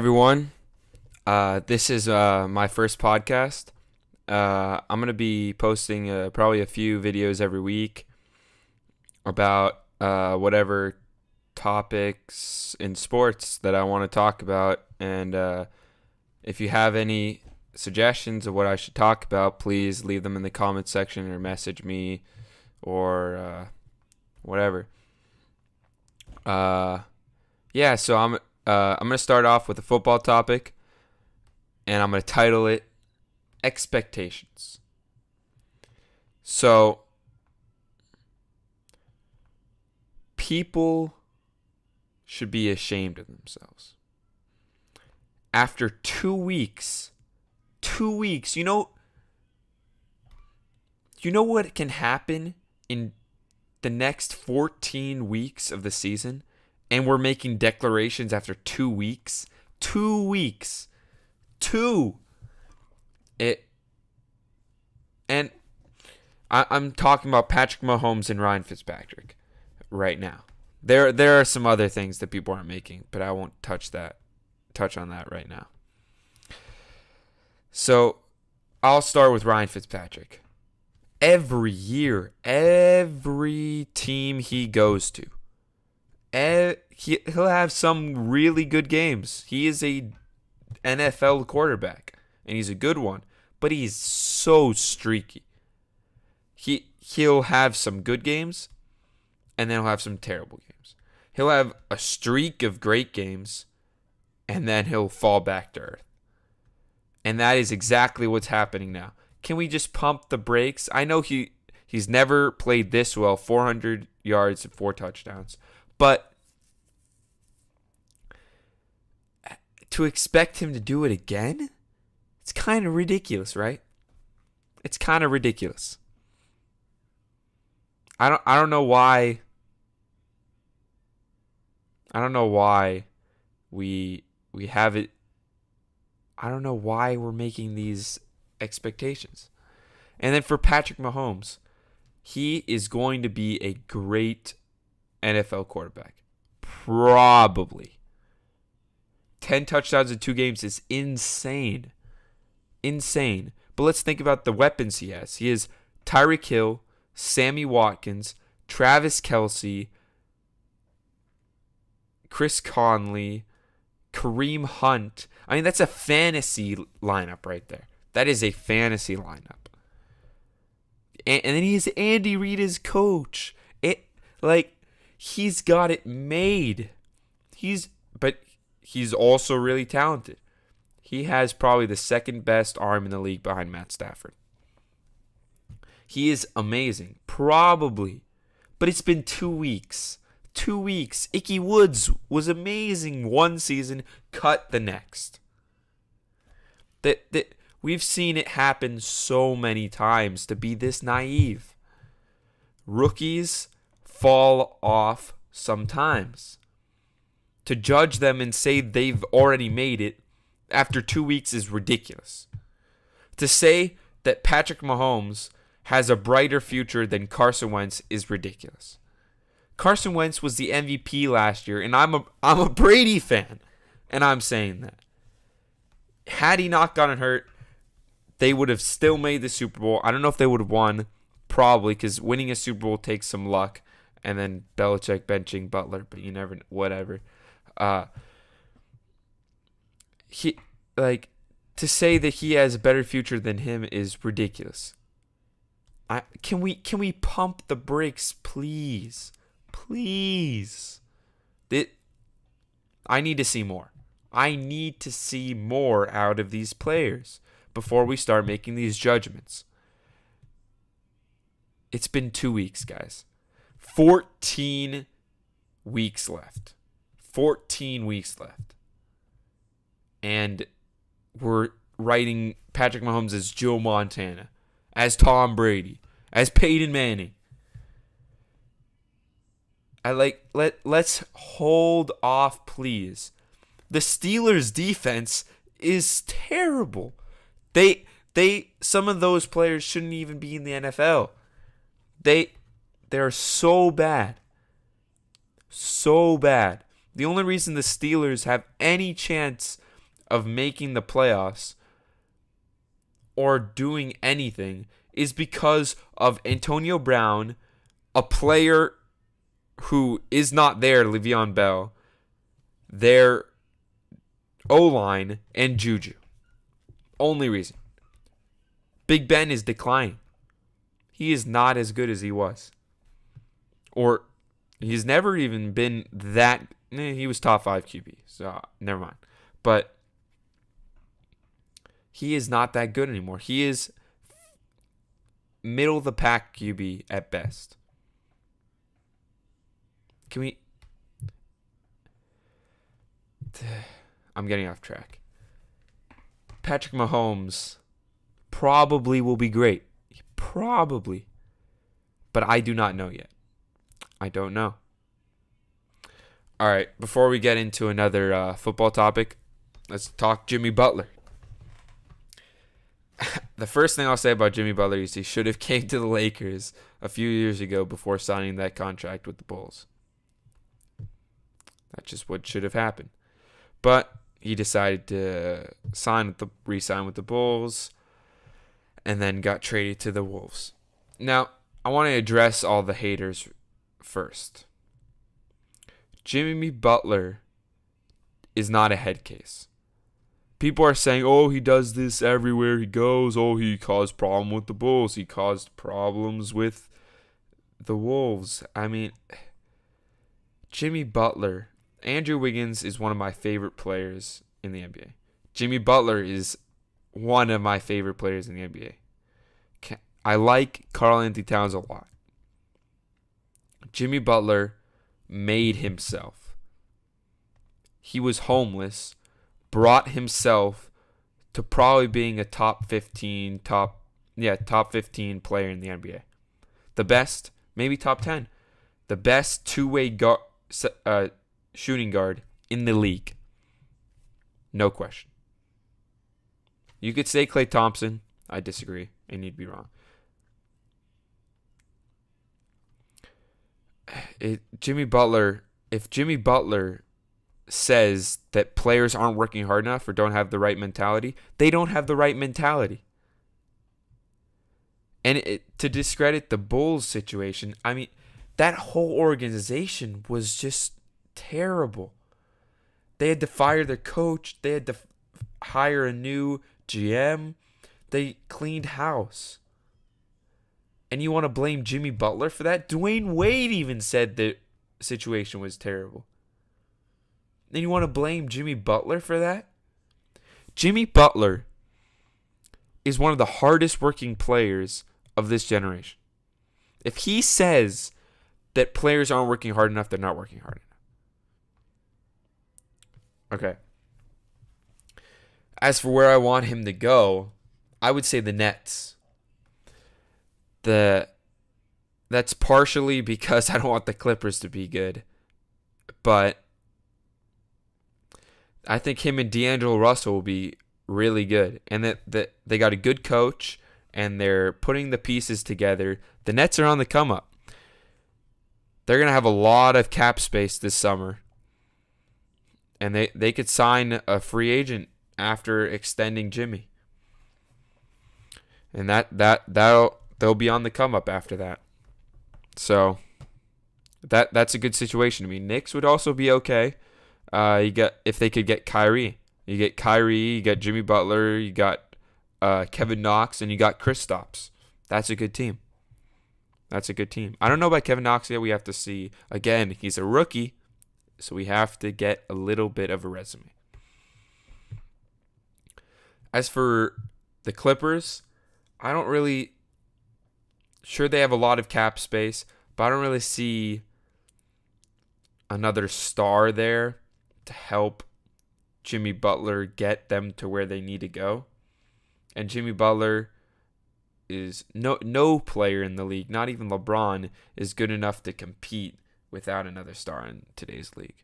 Everyone. This is my first podcast. I'm going to be posting probably a few videos every week about whatever topics in sports that I want to talk about. And if you have any suggestions of what I should talk about, please leave them in the comment section or message me or whatever. So I'm gonna start off with a football topic, and I'm gonna title it "Expectations." So, people should be ashamed of themselves. After 2 weeks, you know what can happen in the next 14 weeks of the season? And we're making declarations after 2 weeks. 2 weeks. It. And I'm talking about Patrick Mahomes and Ryan Fitzpatrick right now. There are some other things that people aren't making, but I won't touch on that right now. So I'll start with Ryan Fitzpatrick. Every year, every team he goes to, he'll have some really good games. He is a NFL quarterback, and he's a good one, but he's so streaky. He'll have some good games, and then he'll have some terrible games. He'll have a streak of great games, and then he'll fall back to earth. And that is exactly what's happening now. Can we just pump the brakes? I know he's never played this well, 400 yards and 4 touchdowns. But to expect him to do it again, it's kind of ridiculous, right? It's kind of ridiculous. I don't know why. I don't know why we have it. I don't know why we're making these expectations. And then for Patrick Mahomes, he is going to be a great NFL quarterback. Probably. 10 touchdowns in 2 games is insane. Insane. But let's think about the weapons he has. He has Tyreek Hill, Sammy Watkins, Travis Kelce, Chris Conley, Kareem Hunt. I mean, that's a fantasy lineup right there. That is a fantasy lineup. And then he has Andy Reid as coach. He's got it made. But he's also really talented. He has probably the second best arm in the league behind Matt Stafford. He is amazing. Probably. But it's been 2 weeks. 2 weeks. Ickey Woods was amazing one season, cut the next. We've seen it happen so many times to be this naive. Rookies fall off sometimes. To judge them and say they've already made it after 2 weeks is ridiculous. To say that Patrick Mahomes has a brighter future than Carson Wentz is ridiculous. Carson Wentz was the MVP last year, and I'm a Brady fan, and I'm saying that. Had he not gotten hurt, they would have still made the Super Bowl. I don't know if they would have won, probably, because winning a Super Bowl takes some luck, and then Belichick benching Butler, but you never, whatever. To say that he has a better future than him is ridiculous. Can we pump the brakes, please? Please. I need to see more. I need to see more out of these players before we start making these judgments. It's been 2 weeks, guys. 14 weeks left. 14 weeks left. And we're writing Patrick Mahomes as Joe Montana, as Tom Brady, as Peyton Manning. Let's hold off, please. The Steelers' defense is terrible. Some of those players shouldn't even be in the NFL. They're so bad. So bad. The only reason the Steelers have any chance of making the playoffs or doing anything is because of Antonio Brown, a player who is not there, Le'Veon Bell, their O-line, and Juju. Only reason. Big Ben is declining. He is not as good as he was. Or he's never even been that. He was top 5 QB, so never mind. But he is not that good anymore. He is middle of the pack QB at best. I'm getting off track. Patrick Mahomes probably will be great. Probably. But I do not know yet. I don't know. All right, before we get into another football topic, let's talk Jimmy Butler. The first thing I'll say about Jimmy Butler is he should have came to the Lakers a few years ago before signing that contract with the Bulls. That's just what should have happened. But he decided to re-sign with the Bulls and then got traded to the Wolves. Now, I want to address all the haters first. Jimmy Butler is not a head case. People are saying, oh, he does this everywhere he goes. Oh, he caused problem with the Bulls. He caused problems with the Wolves. I mean, Jimmy Butler, Andrew Wiggins is one of my favorite players in the NBA. Jimmy Butler is one of my favorite players in the NBA. I like Karl-Anthony Towns a lot. Jimmy Butler made himself. He was homeless, brought himself to probably being a top 15 player in the NBA. The best, maybe top 10. The best two-way shooting guard in the league. No question. You could say Klay Thompson. I disagree, and you'd be wrong. If Jimmy Butler says that players aren't working hard enough or don't have the right mentality, they don't have the right mentality. And to discredit the Bulls situation, I mean, that whole organization was just terrible. They had to fire their coach. They had to hire a new GM. They cleaned house. And you want to blame Jimmy Butler for that? Dwayne Wade even said the situation was terrible. And you want to blame Jimmy Butler for that? Jimmy Butler is one of the hardest working players of this generation. If he says that players aren't working hard enough, they're not working hard enough. Okay. As for where I want him to go, I would say the Nets. That's partially because I don't want the Clippers to be good. But I think him and D'Angelo Russell will be really good. And that they got a good coach, and they're putting the pieces together. The Nets are on the come up. They're going to have a lot of cap space this summer. And they could sign a free agent after extending Jimmy. And they'll be on the come up after that. So that's a good situation. I mean, Knicks would also be okay. If they could get Kyrie. You get Kyrie, you got Jimmy Butler, you got Kevin Knox, and you got Kristaps. That's a good team. That's a good team. I don't know about Kevin Knox yet. We have to see. Again, he's a rookie, so we have to get a little bit of a resume. As for the Clippers, sure they have a lot of cap space, but I don't really see another star there to help Jimmy Butler get them to where they need to go. And Jimmy Butler is no player in the league, not even LeBron, is good enough to compete without another star in today's league.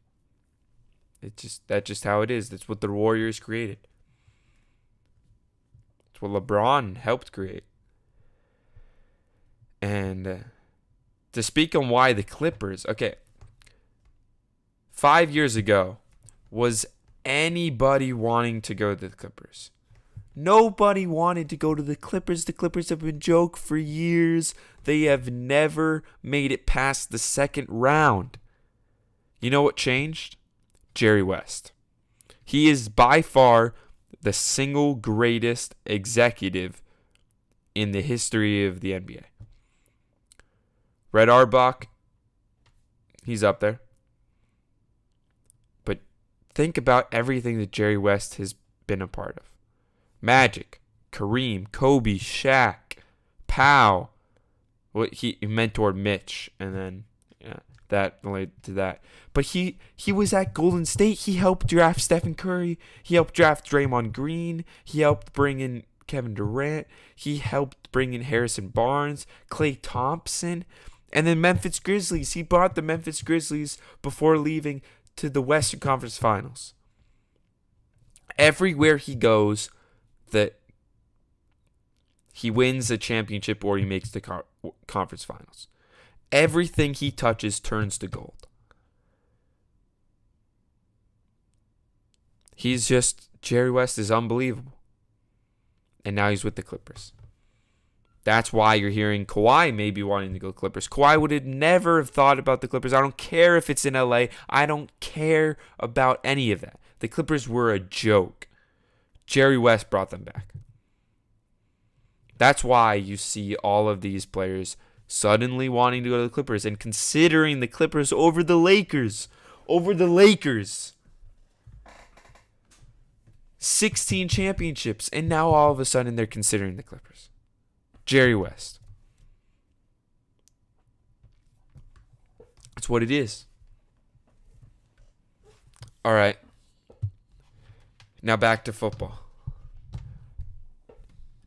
That's just how it is. That's what the Warriors created. It's what LeBron helped create. And to speak on why the Clippers, okay, 5 years ago, was anybody wanting to go to the Clippers. Nobody wanted to go to the Clippers. The Clippers have been a joke for years. They have never made it past the second round. You know what changed? Jerry West. He is by far the single greatest executive in the history of the NBA. Red Auerbach, he's up there. But think about everything that Jerry West has been a part of. Magic, Kareem, Kobe, Shaq, Powell. Well, he mentored Mitch, and then that related to that. But he was at Golden State. He helped draft Stephen Curry. He helped draft Draymond Green. He helped bring in Kevin Durant. He helped bring in Harrison Barnes, Klay Thompson, and then Memphis Grizzlies. He brought the Memphis Grizzlies before leaving to the Western Conference Finals. Everywhere he goes, that he wins a championship or he makes the conference finals. Everything he touches turns to gold. Jerry West is unbelievable. And now he's with the Clippers. That's why you're hearing Kawhi maybe wanting to go Clippers. Kawhi would have never have thought about the Clippers. I don't care if it's in LA. I don't care about any of that. The Clippers were a joke. Jerry West brought them back. That's why you see all of these players suddenly wanting to go to the Clippers and considering the Clippers over the Lakers. 16 championships, and now all of a sudden they're considering the Clippers. Jerry West. That's what it is. All right. Now back to football.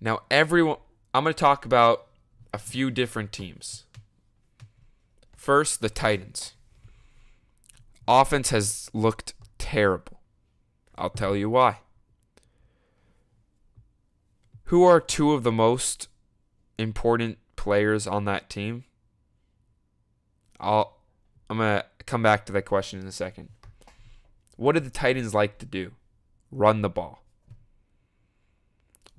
Now I'm going to talk about a few different teams. First, the Titans. Offense has looked terrible. I'll tell you why. Who are two of the most important players on that team? I'm going to come back to that question in a second. What do the Titans like to do? Run the ball.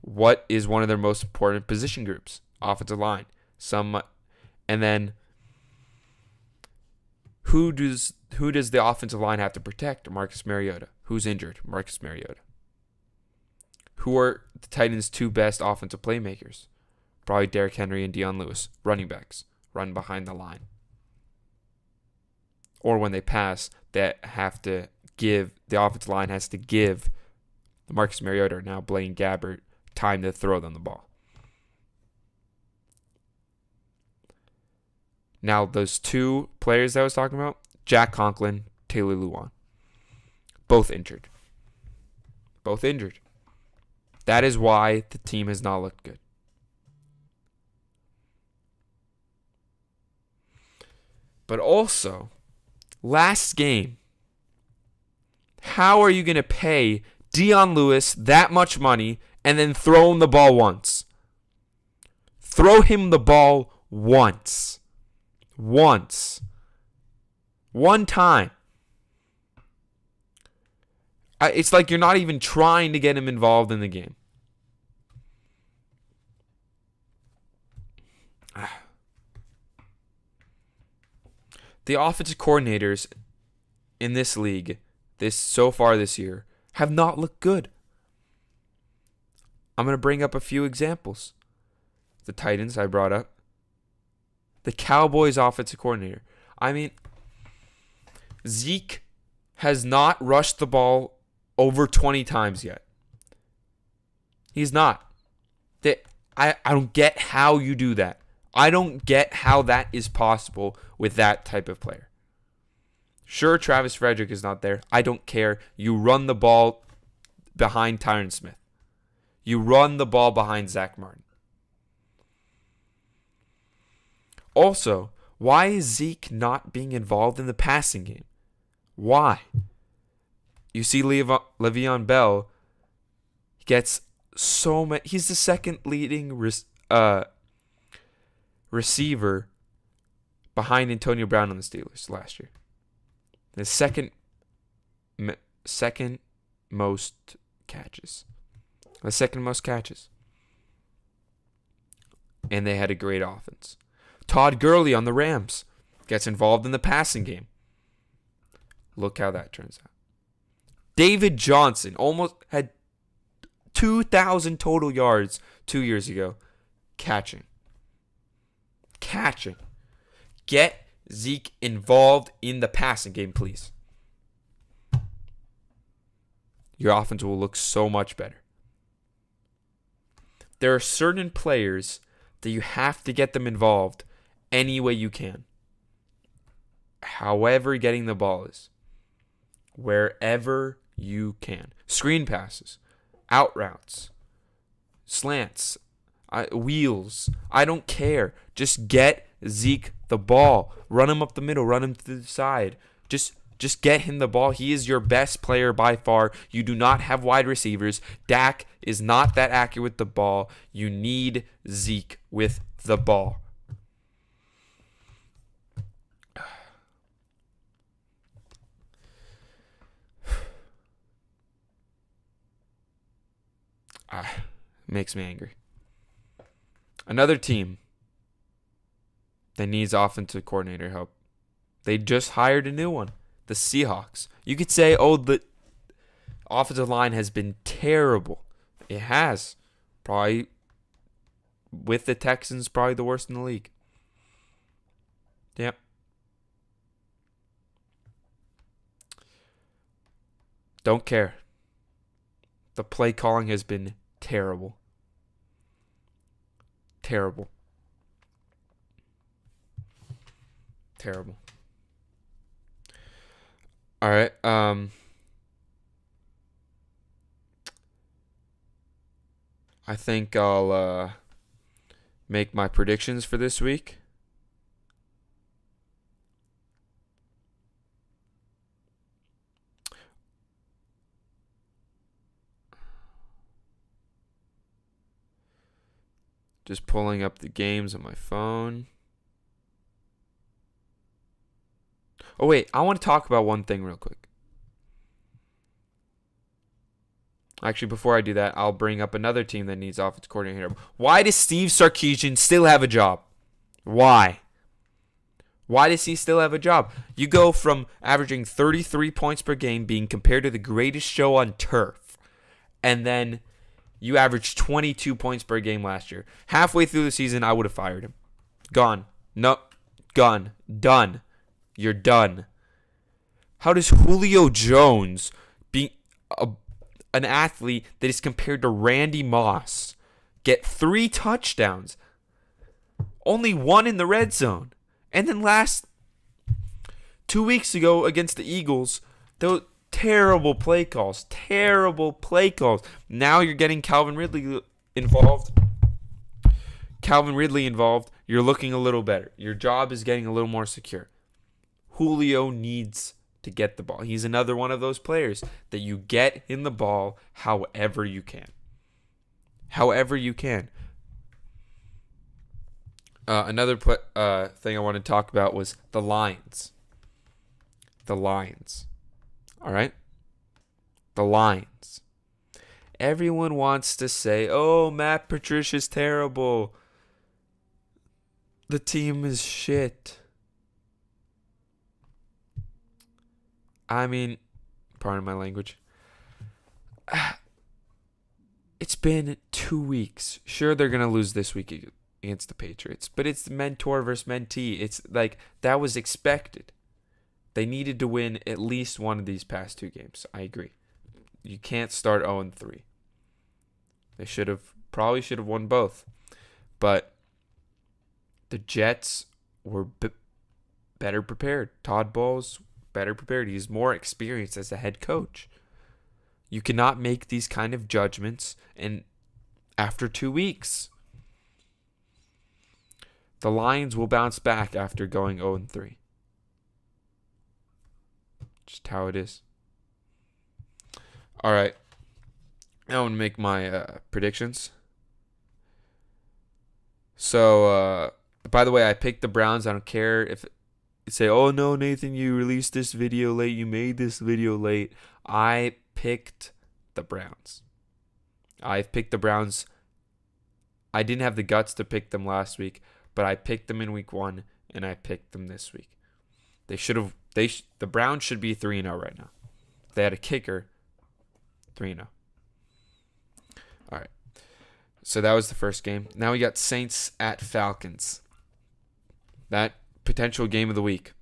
What is one of their most important position groups? Offensive line. And then who does the offensive line have to protect? Marcus Mariota. Who's injured? Marcus Mariota. Who are the Titans' two best offensive playmakers? Probably Derrick Henry and Dion Lewis. Running backs. Run behind the line. Or when they pass, the offensive line has to give Marcus Mariota, now Blaine Gabbert, time to throw them the ball. Now, those two players that I was talking about, Jack Conklin, Taylor Lewan, both injured. That is why the team has not looked good. But also, last game, how are you going to pay Dion Lewis that much money and then throw him the ball once? Throw him the ball once. One time. It's like you're not even trying to get him involved in the game. The offensive coordinators in this league, so far this year, have not looked good. I'm going to bring up a few examples. The Titans I brought up. The Cowboys offensive coordinator. I mean, Zeke has not rushed the ball over 20 times yet. He's not. I don't get how you do that. I don't get how that is possible with that type of player. Sure, Travis Frederick is not there. I don't care. You run the ball behind Tyron Smith. You run the ball behind Zach Martin. Also, why is Zeke not being involved in the passing game? Why? You see Le'Veon Bell gets so many. He's the second leading receiver behind Antonio Brown on the Steelers last year. The second most catches. The second most catches. And they had a great offense. Todd Gurley on the Rams gets involved in the passing game. Look how that turns out. David Johnson almost had 2,000 total yards 2 years ago. Catching. Get Zeke involved in the passing game, please. Your offense will look so much better. There are certain players that you have to get them involved any way you can. However getting the ball is. Wherever you can. Screen passes. Out routes. Slants. Wheels. I don't care. Just get Zeke the ball. Run him up the middle. Run him to the side. Just get him the ball. He is your best player by far. You do not have wide receivers. Dak is not that accurate with the ball. You need Zeke with the ball. Makes me angry. Another team that needs offensive coordinator help. They just hired a new one. The Seahawks. You could say, the offensive line has been terrible. It has. Probably, with the Texans, probably the worst in the league. Yep. Don't care. The play calling has been terrible. Terrible. All right. I think I'll make my predictions for this week. Just pulling up the games on my phone. Oh, wait. I want to talk about one thing real quick. Actually, before I do that, I'll bring up another team that needs offensive coordinator. Why does Steve Sarkisian still have a job? Why? Why does he still have a job? You go from averaging 33 points per game, being compared to the greatest show on turf, and then you averaged 22 points per game last year. Halfway through the season, I would have fired him. Gone. No. Gone. Done. You're done. How does Julio Jones, being an athlete that is compared to Randy Moss, get 3 touchdowns? Only 1 in the red zone. And then 2 weeks ago against the Eagles, those terrible play calls. Now you're getting Calvin Ridley involved. You're looking a little better. Your job is getting a little more secure. Julio needs to get the ball. He's another one of those players that you get in the ball however you can. Another thing I want to talk about was the Lions. All right? The Lions. Everyone wants to say, Matt Patricia's terrible. The team is shit. I mean, pardon my language. It's been 2 weeks. Sure, they're going to lose this week against the Patriots, but it's mentor versus mentee. It's like that was expected. They needed to win at least one of these past 2 games. I agree. You can't start 0-3. They probably should have won both. But the Jets were better prepared. Todd Bowles better prepared. He's more experienced as a head coach. You cannot make these kind of judgments after 2 weeks. The Lions will bounce back after going 0-3. Just how it is. All right. Now I'm going to make my predictions. So, by the way, I picked the Browns. I don't care if you say, no, Nathan, you released this video late. You made this video late. I picked the Browns. I've picked the Browns. I didn't have the guts to pick them last week, but I picked them in week 1, and I picked them this week. They should have. The Browns should be 3-0 right now. If they had a kicker, 3-0. All right. So that was the first game. Now we got Saints at Falcons. That potential game of the week.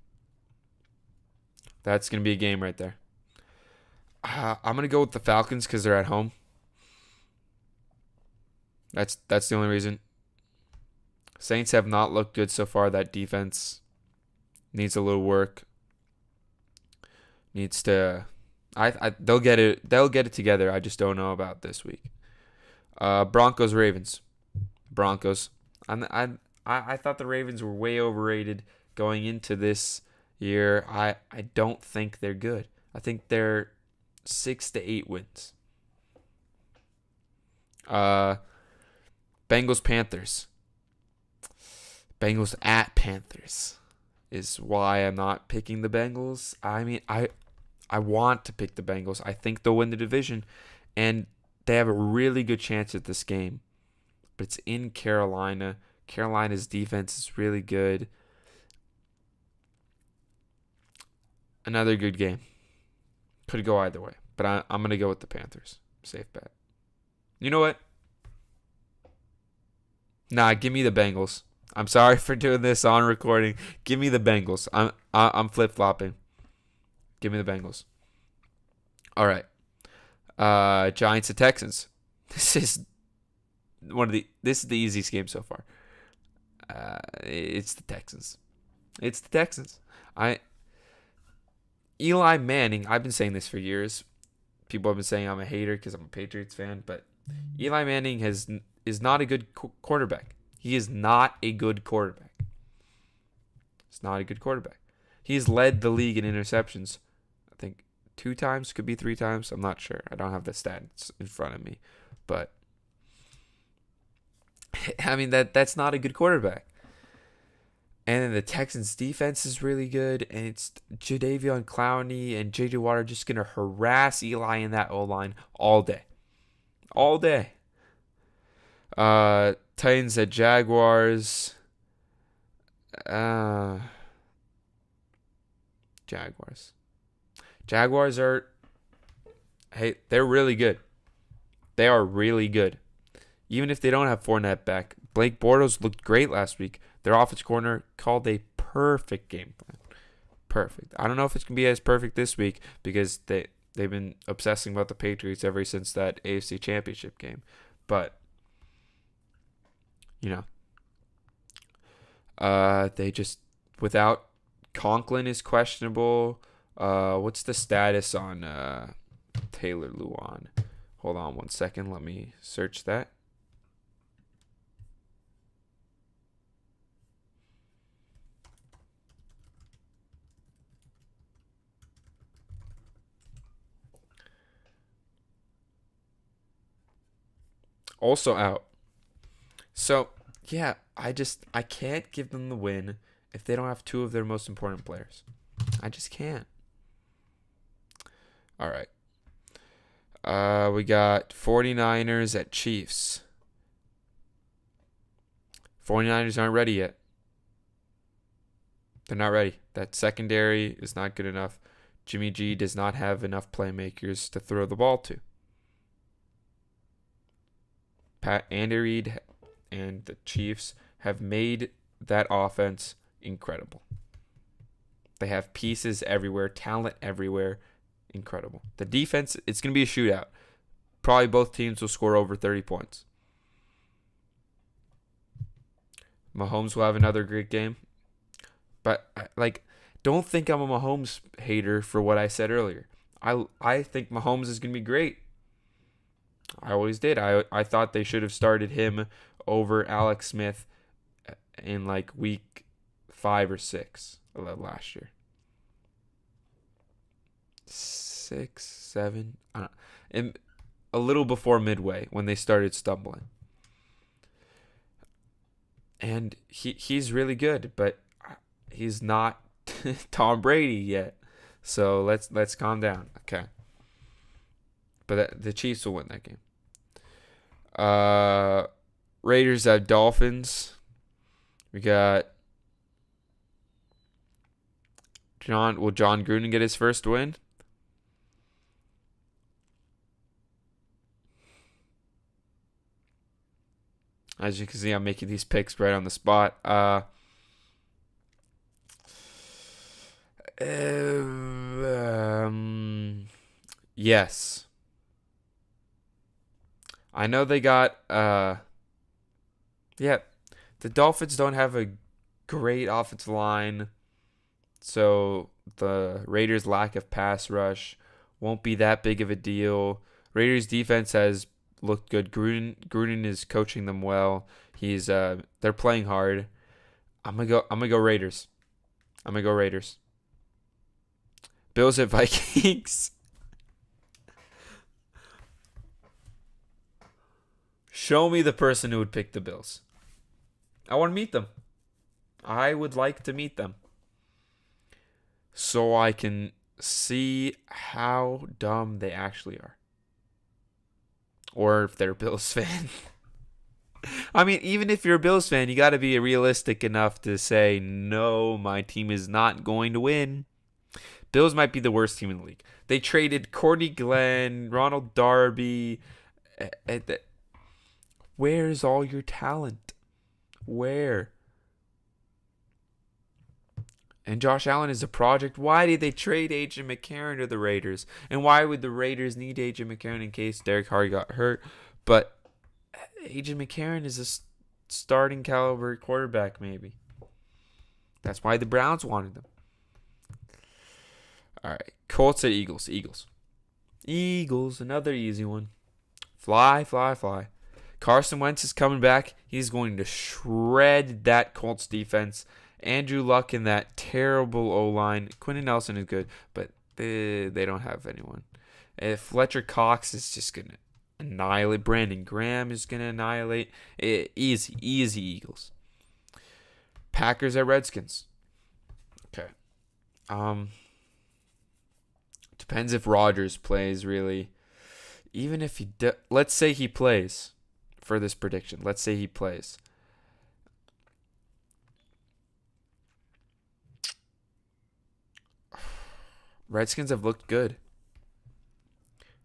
That's going to be a game right there. I'm going to go with the Falcons because they're at home. That's the only reason. Saints have not looked good so far. That defense needs a little work. Needs to. They'll get it. They'll get it together. I just don't know about this week. Broncos Ravens. Broncos. I thought the Ravens were way overrated going into this year. I don't think they're good. I think they're 6 to 8 wins. Bengals Panthers. Bengals at Panthers is why I'm not picking the Bengals. I mean, I want to pick the Bengals. I think they'll win the division, and they have a really good chance at this game. But it's in Carolina. Carolina's defense is really good. Another good game. Could go either way, but I'm going to go with the Panthers. Safe bet. You know what? Nah, give me the Bengals. I'm sorry for doing this on recording. Give me the Bengals. I'm flip-flopping. Give me the Bengals. All right. Giants and Texans. This is the easiest game so far. It's the Texans. It's the Texans. Eli Manning, I've been saying this for years. People have been saying I'm a hater because I'm a Patriots fan, but Eli Manning is not a good quarterback. He is not a good quarterback. He's not a good quarterback. He's led the league in interceptions, I think 2 times, could be 3 times. I'm not sure. I don't have the stats in front of me. But, I mean, that's not a good quarterback. And then the Texans' defense is really good. And it's Jadeveon Clowney and J.J. Watt are just going to harass Eli in that O-line all day. All day. Titans at Jaguars. Jaguars are, hey, they're really good. They are really good. Even if they don't have Fournette back. Blake Bortles looked great last week. Their offense corner called a perfect game plan. Perfect. I don't know if it's going to be as perfect this week because they've been obsessing about the Patriots ever since that AFC Championship game. But, you know, they just, without Conklin is questionable. What's the status on Taylor Lewan? Hold on 1 second. Let me search that. Also out. So, yeah, I can't give them the win if they don't have 2 of their most important players. I just can't. All right. We got 49ers at Chiefs. 49ers aren't ready yet. They're not ready. That secondary is not good enough. Jimmy G does not have enough playmakers to throw the ball to. Andy Reid and the Chiefs have made that offense incredible. They have pieces everywhere, talent everywhere. Incredible. The defense, it's going to be a shootout. Probably both teams will score over 30 points. Mahomes will have another great game. But, don't think I'm a Mahomes hater for what I said earlier. I think Mahomes is going to be great. I always did. I thought they should have started him over Alex Smith in week 5 or 6 of last year. 6, 7, I don't know. And a little before midway when they started stumbling. And he's really good, but he's not Tom Brady yet. So let's calm down. Okay. But the Chiefs will win that game. Raiders have Dolphins. We got Will John Gruden get his first win? As you can see, I'm making these picks right on the spot. Yes. I know they got yeah. The Dolphins don't have a great offensive line, so the Raiders' lack of pass rush won't be that big of a deal. Raiders' defense has looked good. Gruden is coaching them well. They're playing hard. I'm gonna go Raiders. I'm gonna go Raiders. Bills at Vikings. Show me the person who would pick the Bills. I want to meet them. I would like to meet them, so I can see how dumb they actually are. Or if they're a Bills fan. I mean, even if you're a Bills fan, you got to be realistic enough to say, no, my team is not going to win. Bills might be the worst team in the league. They traded Cordy Glenn, Ronald Darby. Where's all your talent? Where? And Josh Allen is a project. Why did they trade A.J. McCarron to the Raiders? And why would the Raiders need A.J. McCarron in case Derek Carr got hurt? But A.J. McCarron is a starting caliber quarterback, maybe. That's why the Browns wanted him. All right. Colts at Eagles. Eagles, another easy one. Fly. Carson Wentz is coming back. He's going to shred that Colts defense. Andrew Luck in that terrible O-line. Quentin Nelson is good, but they don't have anyone. Fletcher Cox is just going to annihilate. Brandon Graham is going to annihilate. Easy Eagles. Packers at Redskins. Okay. Depends if Rodgers plays, really. Even if let's say he plays for this prediction. Let's say he plays. Redskins have looked good.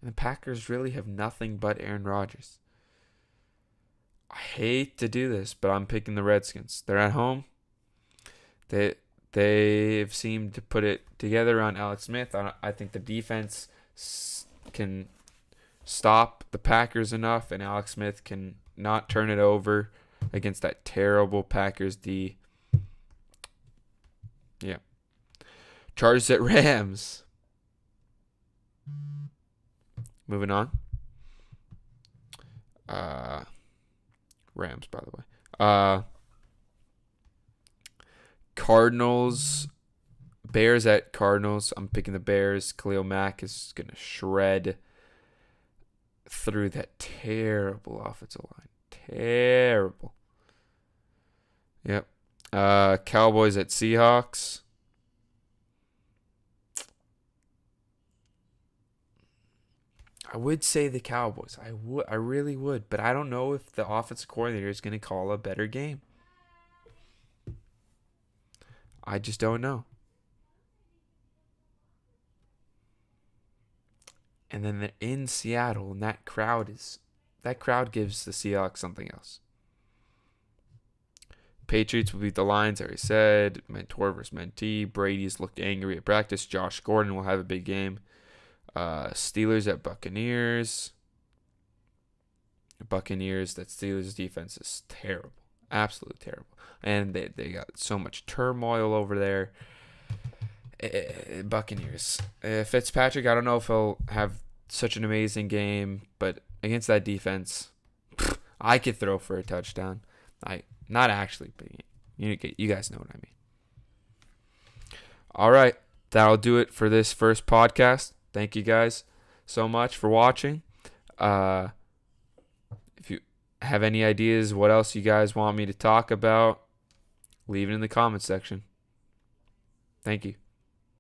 And the Packers really have nothing but Aaron Rodgers. I hate to do this, but I'm picking the Redskins. They're at home. They've seemed to put it together on Alex Smith. I think the defense can stop the Packers enough, and Alex Smith can not turn it over against that terrible Packers D. Yeah. Chargers at Rams. Moving on. Rams, by the way. Cardinals. Bears at Cardinals. I'm picking the Bears. Khalil Mack is going to shred through that terrible offensive line. Terrible. Yep. Cowboys at Seahawks. I would say the Cowboys. I really would, but I don't know if the offensive coordinator is going to call a better game. I just don't know. And then they're in Seattle, and that crowd gives the Seahawks something else. Patriots will beat the Lions, I already said. Mentor versus mentee. Brady's looked angry at practice. Josh Gordon will have a big game. Steelers at Buccaneers. That Steelers defense is terrible. Absolutely terrible. And they got so much turmoil over there. Buccaneers. Fitzpatrick, I don't know if he'll have such an amazing game, but against that defense, I could throw for a touchdown. Not actually, but you guys know what I mean. All right, that'll do it for this first podcast. Thank you guys so much for watching. If you have any ideas what else you guys want me to talk about, leave it in the comments section. Thank you.